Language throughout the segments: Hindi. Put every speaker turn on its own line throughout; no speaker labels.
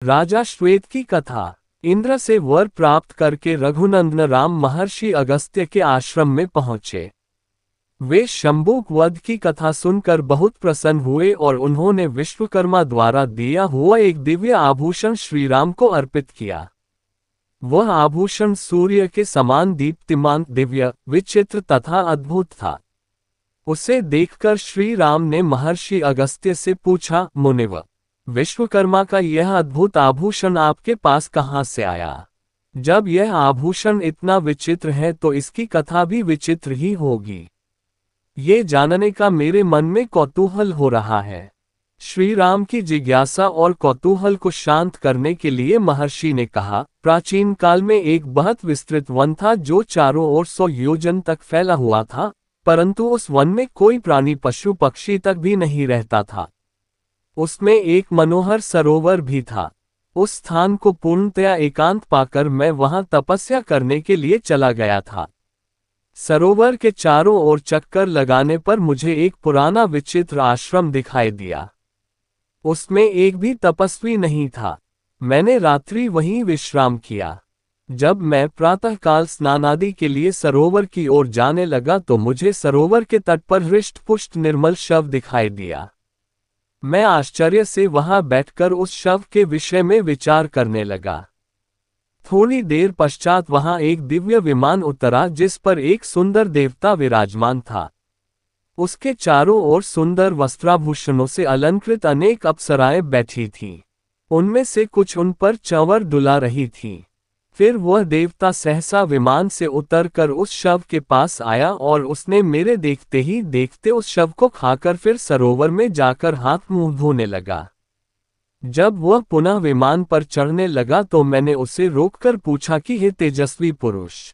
राजा श्वेत की कथा। इंद्र से वर प्राप्त करके रघुनंदन राम महर्षि अगस्त्य के आश्रम में पहुंचे। वे शंभुक वध की कथा सुनकर बहुत प्रसन्न हुए और उन्होंने विश्वकर्मा द्वारा दिया हुआ एक दिव्य आभूषण श्रीराम को अर्पित किया। वह आभूषण सूर्य के समान दीप्तिमान, दिव्य, विचित्र तथा अद्भुत था। उसे देखकर श्री राम ने महर्षि अगस्त्य से पूछा, मुनिवर, विश्वकर्मा का यह अद्भुत आभूषण आपके पास कहाँ से आया? जब यह आभूषण इतना विचित्र है तो इसकी कथा भी विचित्र ही होगी। ये जानने का मेरे मन में कौतूहल हो रहा है। श्री राम की जिज्ञासा और कौतूहल को शांत करने के लिए महर्षि ने कहा, प्राचीन काल में एक बहुत विस्तृत वन था जो चारों ओर 100 योजन तक फैला हुआ था, परंतु उस वन में कोई प्राणी पशु पक्षी तक भी नहीं रहता था। उसमें एक मनोहर सरोवर भी था। उस स्थान को पूर्णतया एकांत पाकर मैं वहां तपस्या करने के लिए चला गया था। सरोवर के चारों ओर चक्कर लगाने पर मुझे एक पुराना विचित्र आश्रम दिखाई दिया। उसमें एक भी तपस्वी नहीं था। मैंने रात्रि वहीं विश्राम किया। जब मैं प्रातःकाल स्नानादि के लिए सरोवर की ओर जाने लगा तो मुझे सरोवर के तट पर हृष्ट-पुष्ट निर्मल शव दिखाई दिया। मैं आश्चर्य से वहां बैठकर उस शव के विषय में विचार करने लगा। थोड़ी देर पश्चात वहां एक दिव्य विमान उतरा जिस पर एक सुंदर देवता विराजमान था। उसके चारों ओर सुंदर वस्त्राभूषणों से अलंकृत अनेक अप्सराएं बैठी थीं। उनमें से कुछ उन पर चंवर डुला रही थीं। फिर वह देवता सहसा विमान से उतरकर उस शव के पास आया और उसने मेरे देखते ही देखते उस शव को खाकर फिर सरोवर में जाकर हाथ मुंह धोने लगा। जब वह पुनः विमान पर चढ़ने लगा तो मैंने उसे रोककर पूछा कि हे तेजस्वी पुरुष,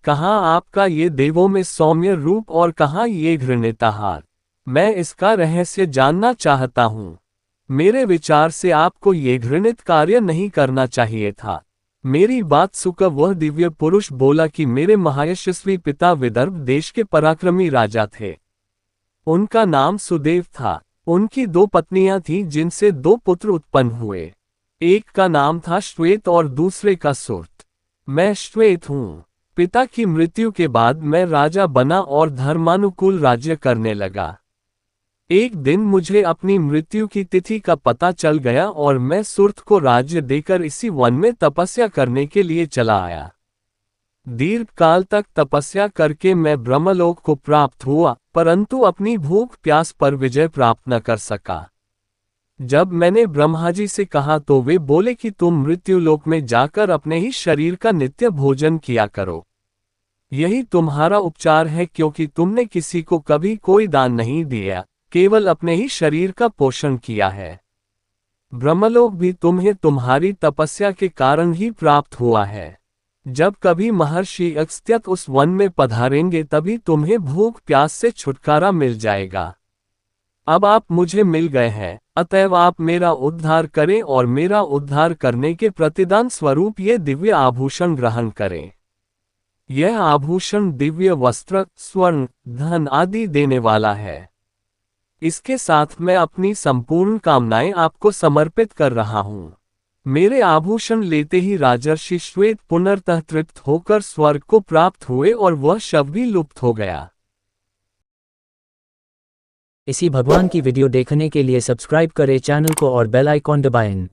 कहाँ आपका ये देवों में सौम्य रूप और कहाँ ये घृणित आहार? मैं इसका रहस्य जानना चाहता हूँ। मेरे विचार से आपको ये घृणित कार्य नहीं करना चाहिए था। मेरी बात सुनकर वह दिव्य पुरुष बोला कि मेरे महायशस्वी पिता विदर्भ देश के पराक्रमी राजा थे। उनका नाम सुदेव था। उनकी 2 पत्नियां थीं जिनसे 2 पुत्र उत्पन्न हुए। एक का नाम था श्वेत और दूसरे का सुर्त। मैं श्वेत हूँ। पिता की मृत्यु के बाद मैं राजा बना और धर्मानुकूल राज्य करने लगा। एक दिन मुझे अपनी मृत्यु की तिथि का पता चल गया और मैं सुर्त को राज्य देकर इसी वन में तपस्या करने के लिए चला आया। दीर्घ काल तक तपस्या करके मैं ब्रह्मलोक को प्राप्त हुआ, परंतु अपनी भूख प्यास पर विजय प्राप्त न कर सका। जब मैंने ब्रह्मा जी से कहा तो वे बोले कि तुम मृत्युलोक में जाकर अपने ही शरीर का नित्य भोजन किया करो। यही तुम्हारा उपचार है, क्योंकि तुमने किसी को कभी कोई दान नहीं दिया, केवल अपने ही शरीर का पोषण किया है। ब्रह्मलोक भी तुम्हें तुम्हारी तपस्या के कारण ही प्राप्त हुआ है। जब कभी महर्षि अगस्त्य उस वन में पधारेंगे तभी तुम्हें भूख प्यास से छुटकारा मिल जाएगा। अब आप मुझे मिल गए हैं, अतएव आप मेरा उद्धार करें और मेरा उद्धार करने के प्रतिदान स्वरूप ये दिव्य आभूषण ग्रहण करें। यह आभूषण दिव्य वस्त्र, स्वर्ण, धन आदि देने वाला है। इसके साथ मैं अपनी संपूर्ण कामनाएं आपको समर्पित कर रहा हूं। मेरे आभूषण लेते ही राजर्षि श्वेत पुनर्तः तृप्त होकर स्वर्ग को प्राप्त हुए और वह शव भी लुप्त हो गया।
इसी भगवान की वीडियो देखने के लिए सब्सक्राइब करें चैनल को और बेल आइकॉन दबाएं।